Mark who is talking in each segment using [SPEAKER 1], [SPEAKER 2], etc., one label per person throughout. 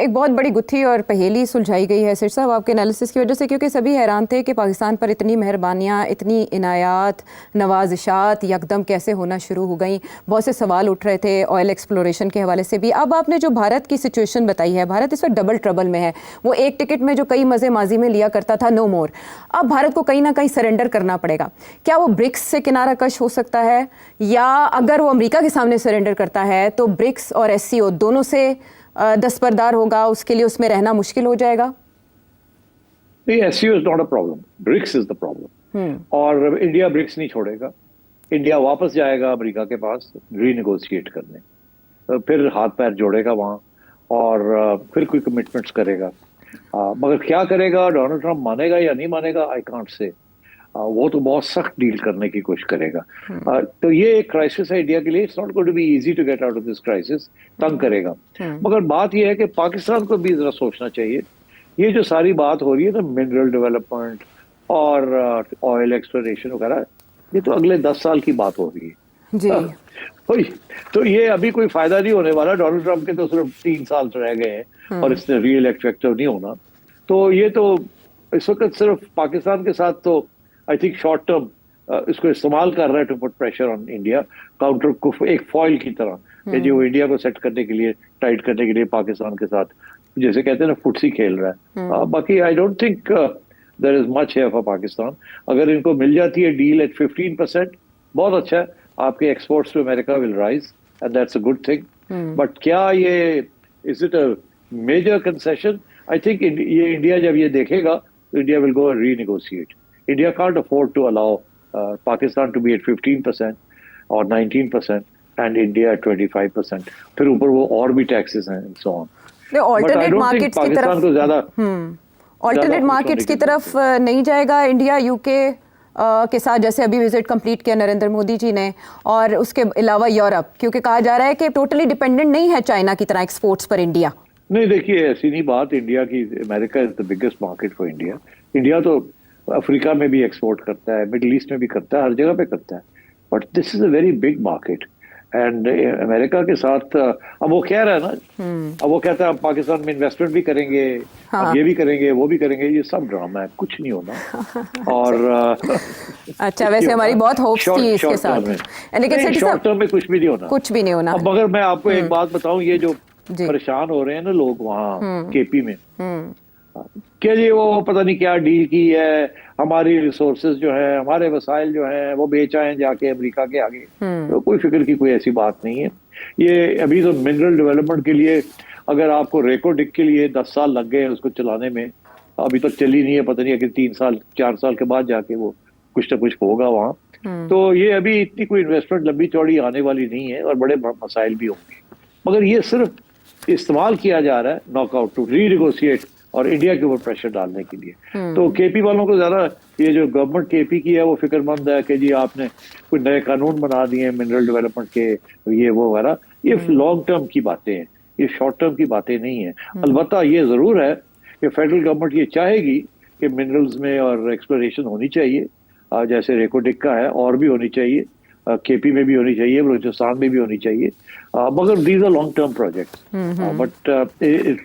[SPEAKER 1] एक बहुत बड़ी गुत्थी और पहेली सुलझाई गई है सिर साहब आपके एनालिसिस की वजह से, क्योंकि सभी हैरान थे कि पाकिस्तान पर इतनी मेहरबानियाँ, इतनी इनायात, नवाजिशात यकदम कैसे होना शुरू हो गई। बहुत से सवाल उठ रहे थे ऑयल एक्सप्लोरेशन के हवाले से भी। अब आपने जो भारत की सिचुएशन बताई है, भारत इस वक्त डबल ट्रबल में है। वो एक टिकट में जो कई मज़े माजी में लिया करता था, नो मोर, अब भारत को कहीं ना कहीं सरेंडर करना पड़ेगा। क्या वो ब्रिक्स से किनारा कश हो सकता है, या अगर वो अमेरिका के सामने सरेंडर करता है तो ब्रिक्स और SCO दोनों से दस्तबरदार होगा, उसके लिए उसमें रहना मुश्किल हो जाएगा?
[SPEAKER 2] नहीं, SCO is not a problem, BRICS is the problem. और इंडिया ब्रिक्स नहीं छोड़ेगा। इंडिया वापस जाएगा अमेरिका के पास रीनेगोशिएट करने, तो फिर हाथ पैर जोड़ेगा वहां और फिर कोई कमिटमेंट्स करेगा। मगर क्या करेगा, डोनाल्ड ट्रंप मानेगा या नहीं मानेगा, आई कांट से। वो तो बहुत सख्त डील करने की कोशिश करेगा। तो ये एक क्राइसिस है इंडिया के लिए। It's not going to be easy to get out of this crisis. तंग करेगा। मगर बात ये है कि पाकिस्तान को भी जरा सोचना चाहिए। ये जो सारी बात हो रही है ना, मिनरल डेवलपमेंट और ऑयल एक्सप्लोरेशन वगैरह, ये तो अगले 10 साल की बात हो रही है जी। तो ये अभी कोई फायदा नहीं होने वाला। डोनाल्ड ट्रंप के तो सिर्फ 3 साल रह गए हैं और इसने री इलेक्ट फैक्टर नहीं होना। तो ये तो इस वक्त सिर्फ पाकिस्तान के साथ तो आई थिंक शॉर्ट टर्म इसको इस्तेमाल कर रहा है to put pressure on India, counter को एक फॉइल की तरह, जो इंडिया को सेट करने के लिए, टाइट करने के लिए पाकिस्तान के साथ, जैसे कहते हैं ना, फुटसी खेल रहा है। बाकी I don't think there is much here for Pakistan. अगर इनको मिल जाती है डील एट 15%, बहुत अच्छा है। आपके exports to America will rise and that's a good thing. But क्या ये is it a major concession? I think ये इंडिया जब ये देखेगा तो India will go renegotiate. India can't afford to allow Pakistan to be at 15% or 19% and India at 25%. फिर ऊपर वो और भी टैक्सेस हैं and so on.
[SPEAKER 1] Alternate markets की तरफ
[SPEAKER 2] को ज्यादा
[SPEAKER 1] ऑल्टरनेट मार्केट्स की तरफ नहीं जाएगा इंडिया यूके के साथ, जैसे अभी विजिट कंप्लीट किया नरेंद्र मोदी जी ने, और उसके अलावा यूरोप, क्योंकि कहा जा रहा है कि टोटली डिपेंडेंट नहीं है चाइना की तरह एक्सपोर्ट्स पर इंडिया।
[SPEAKER 2] नहीं, देखिए ऐसी नहीं बात। इंडिया की, America is the biggest market for India. India तो अफ्रीका में भी एक्सपोर्ट करता है, मिडिल ईस्ट में भी करता है, हर जगह पे करता है। But this is a very big market and America के साथ अब वो कह रहा है ना, अब वो कहता है पाकिस्तान में इन्वेस्टमेंट भी करेंगे, अब ये भी करेंगे, वो भी करेंगे। ये सब ड्रामा है, कुछ नहीं होना। और
[SPEAKER 1] अच्छा, वैसे हमारी बहुत होप्स थी इसके साथ,
[SPEAKER 2] लेकिन शॉर्ट टर्म में कुछ भी नहीं होना,
[SPEAKER 1] कुछ भी नहीं होना।
[SPEAKER 2] अब अगर मैं आपको एक बात बताऊं, ये जो परेशान हो रहे हैं ना लोग वहाँ केपी में, क्या जी वो पता नहीं क्या डील की है, हमारी रिसोर्सेज जो है, हमारे वसाइल जो हैं वो बेच आए जाके अमेरिका के आगे। तो कोई फिक्र की कोई ऐसी बात नहीं है। ये अभी तो मिनरल डेवलपमेंट के लिए, अगर आपको रेको डिक के लिए 10 साल लग गए हैं उसको चलाने में, अभी तक चली नहीं है, पता नहीं है कि 3 साल 4 साल के बाद जाके वो कुछ ना कुछ होगा वहाँ। तो ये अभी इतनी कोई इन्वेस्टमेंट लंबी चौड़ी आने वाली नहीं है और बड़े मसाइल भी होंगे। मगर ये सिर्फ इस्तेमाल किया जा रहा है नॉकआउट टू रीनेगोशिएट और इंडिया के ऊपर प्रेशर डालने के लिए। तो केपी वालों को ज्यादा, ये जो गवर्नमेंट केपी की है वो फिक्रमंद है कि जी आपने कुछ नए कानून बना दिए मिनरल डेवलपमेंट के, ये वो वगैरह। ये लॉन्ग टर्म की बातें हैं, ये शॉर्ट टर्म की बातें नहीं है। अलबत्ता ये जरूर है कि फेडरल गवर्नमेंट ये चाहेगी कि मिनरल्स में और एक्सप्लोरेशन होनी चाहिए, जैसे रेकोडिक का है, और भी होनी चाहिए, केपी में भी होनी चाहिए, बलूचिस्तान में भी होनी चाहिए। मगर these are long term projects. But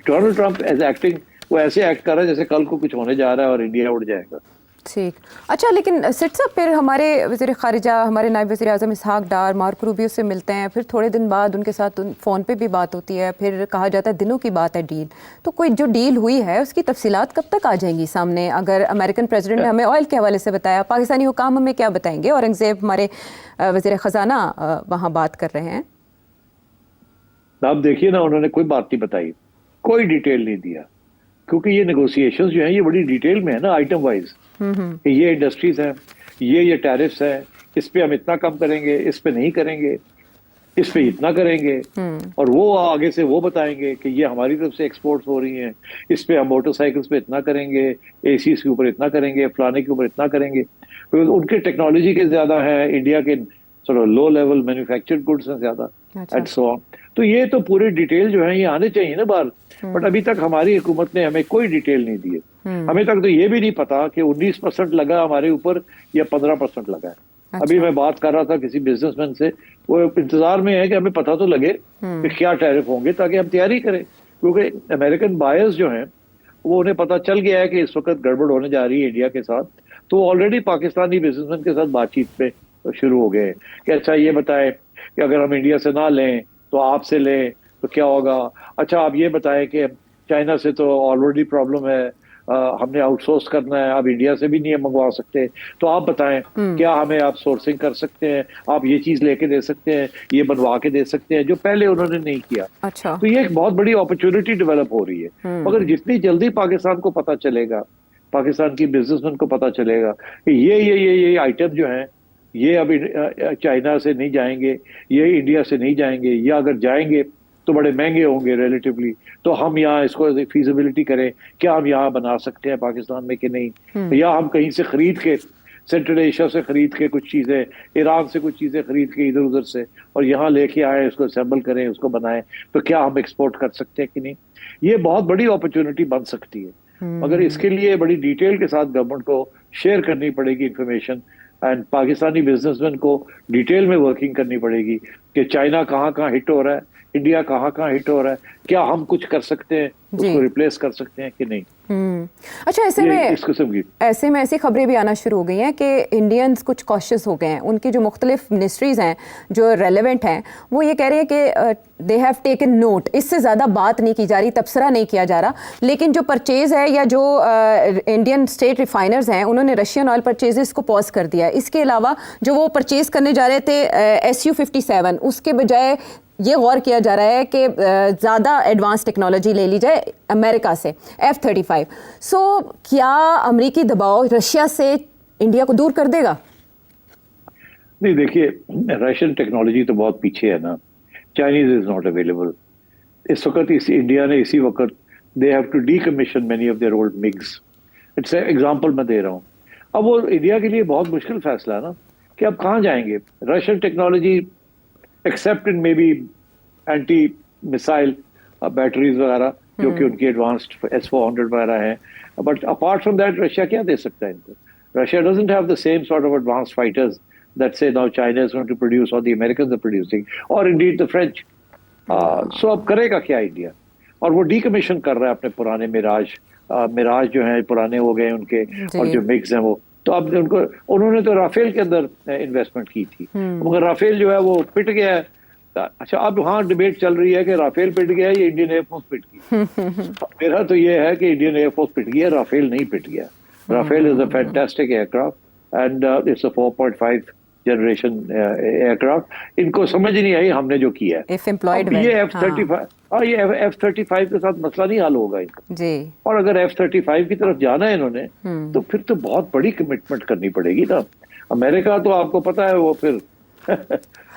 [SPEAKER 2] Donald Trump as acting, वो ऐसे एक्ट कर रहा है जैसे कल को कुछ होने जा रहा है और इंडिया उड़ जाएगा।
[SPEAKER 1] ठीक, अच्छा, लेकिन सिट साहब फिर हमारे वज़ीर ख़ारिजा, हमारे नायब वज़ीर आज़म इसहाक डार मार्को रूबियो से मिलते हैं, फिर थोड़े दिन बाद उनके साथ फ़ोन पे भी बात होती है, फिर कहा जाता है दिनों की बात है डील। तो कोई जो डील हुई है उसकी तफसीलात कब तक आ जाएंगी सामने? अगर अमेरिकन प्रेसिडेंट ने हमें ऑयल के हवाले से बताया, पाकिस्तानी हुकाम हमें क्या बताएंगे? औरंगज़ेब हमारे वज़ीर ख़जाना वहाँ बात कर रहे हैं।
[SPEAKER 2] आप देखिए ना, उन्होंने कोई बात नहीं बताई, कोई डिटेल नहीं दिया, क्योंकि ये नेगोशिएशंस जो हैं ये बड़ी डिटेल में है ना, आइटम वाइज। ये इंडस्ट्रीज हैं, ये टैरिफ्स हैं, इस पे हम इतना कम करेंगे, इस पे नहीं करेंगे, इस पे इतना करेंगे, और वो आगे से वो बताएंगे कि ये हमारी तरफ से एक्सपोर्ट्स हो रही हैं, इस पे हम मोटरसाइकिल्स पे इतना करेंगे, एसीज के ऊपर इतना करेंगे, फलाने के ऊपर इतना करेंगे। तो उनके टेक्नोलॉजी के ज्यादा है, इंडिया के लो लेवल मैन्युफैक्चर्ड गुड्स हैं ज्यादा, एंड सो ऑन। तो ये तो पूरे डिटेल जो है ये आने चाहिए ना बाहर। बट अभी तक हमारी हुकूमत ने हमें कोई डिटेल नहीं दी है। हमें तक तो ये भी नहीं पता कि 19% लगा हमारे ऊपर या 15% लगा है। अच्छा। अभी मैं बात कर रहा था किसी बिजनेसमैन से, वो इंतजार में है कि हमें पता तो लगे कि क्या टैरिफ होंगे ताकि हम तैयारी करें। क्योंकि अमेरिकन बायर्स जो हैं वो उन्हें पता चल गया है कि इस वक्त गड़बड़ होने जा रही है इंडिया के साथ, तो ऑलरेडी पाकिस्तानी बिजनेसमैन के साथ बातचीत पे शुरू हो गए कि अच्छा ये बताएं कि अगर हम इंडिया से ना लें तो आपसे लें तो क्या होगा। अच्छा आप ये बताएं कि चाइना से तो ऑलरेडी प्रॉब्लम है, हमने आउटसोर्स करना है, अब इंडिया से भी नहीं मंगवा सकते, तो आप बताएं क्या हमें आप सोर्सिंग कर सकते हैं, आप ये चीज लेके दे सकते हैं, ये बनवा के दे सकते हैं, जो पहले उन्होंने नहीं किया।
[SPEAKER 1] अच्छा।
[SPEAKER 2] तो ये एक बहुत बड़ी अपॉर्चुनिटी डेवलप हो रही है। मगर जितनी जल्दी पाकिस्तान को पता चलेगा, पाकिस्तान की बिजनेसमैन को पता चलेगा कि ये आइटम जो हैं ये अब चाइना से नहीं जाएंगे, ये इंडिया से नहीं जाएंगे, या अगर जाएंगे तो बड़े महंगे होंगे रिलेटिवली, तो हम यहाँ इसको फीजिबिलिटी करें, क्या हम यहाँ बना सकते हैं पाकिस्तान में कि नहीं, या हम कहीं से खरीद के, सेंट्रल एशिया से खरीद के कुछ चीजें, ईरान से कुछ चीजें खरीद के इधर उधर से और यहाँ लेके आए, उसको असेंबल करें, उसको बनाएं, तो क्या हम एक्सपोर्ट कर सकते हैं कि नहीं। ये बहुत बड़ी अपॉर्चुनिटी बन सकती है, मगर इसके लिए बड़ी डिटेल के साथ गवर्नमेंट को शेयर करनी पड़ेगी इंफॉर्मेशन, एंड पाकिस्तानी बिजनेसमैन को डिटेल में वर्किंग करनी पड़ेगी कि चाइना कहाँ कहाँ हिट हो रहा है, इंडिया कहाँ कहाँ हिट हो रहा है, क्या हम कुछ कर सकते हैं, उसको रिप्लेस कर सकते हैं कि नहीं।
[SPEAKER 1] अच्छा, ऐसे में ऐसी खबरें भी आना शुरू हो गई हैं कि इंडियंस कुछ कॉशियस हो गए हैं, उनकी जो मुख्तलिफ मिनिस्ट्रीज हैं जो रेलेवेंट हैं वो ये कह रहे हैं कि दे हैव टेकन नोट, इससे ज़्यादा बात नहीं की जा रही, तबसरा नहीं किया जा रहा, लेकिन जो परचेज है या जो इंडियन स्टेट रिफाइनर्स हैं उन्होंने रशियन ऑयल परचेजेस को पॉज कर दिया है। इसके अलावा जो वो परचेज करने जा रहे थे SU-57, उसके बजाय ये गौर किया जा रहा है कि ज़्यादा एडवांस टेक्नोलॉजी ले ली जाए अमेरिका से, F-35। सो क्या अमेरिकी दबाव रशिया से इंडिया को दूर कर देगा?
[SPEAKER 2] नहीं, देखिए रशियन टेक्नोलॉजी तो बहुत पीछे है ना, चाइनीज इज नॉट अवेलेबल इस वक्त। इस इंडिया ने इसी वक्त they have to decommission many of their old MiGs. It's example मैं दे रहा हूँ। अब वो इंडिया के लिए बहुत मुश्किल फैसला है ना कि अब कहाँ जाएंगे। Russian technology accept in may be anti missile batteries वगैरह जो कि उनकी एडवांस्ड S-400 वगैरह हैं, but apart from that Russia क्या दे सकता है इनको। Russia doesn't have the same sort of advanced fighters that say now China is going to produce or the Americans are producing or indeed the French. So अब करेगा क्या India. और वो decommission कर रहा है अपने पुराने मिराज जो हैं पुराने हो गए उनके, और जो मिग्स हैं वो तो अब उन्होंने तो राफेल के अंदर इन्वेस्टमेंट की थी, मगर राफेल जो है वो पिट गया है। अच्छा, अब हाँ डिबेट चल रही है कि राफेल पिट गया है या इंडियन एयरफोर्स पिट गई। मेरा तो ये है कि इंडियन एयरफोर्स पिट गया, राफेल नहीं पिट गया। Rafale is a fantastic aircraft and it's a 4.5 generation aircraft. इनको समझ नहीं आई हमने जो किया है। ये F-35 के साथ मसला नहीं हल होगा इनका जी। और अगर F-35 की तरफ जाना है इन्होंने तो फिर तो बहुत बड़ी कमिटमेंट करनी पड़ेगी ना। अमेरिका तो आपको पता है वो फिर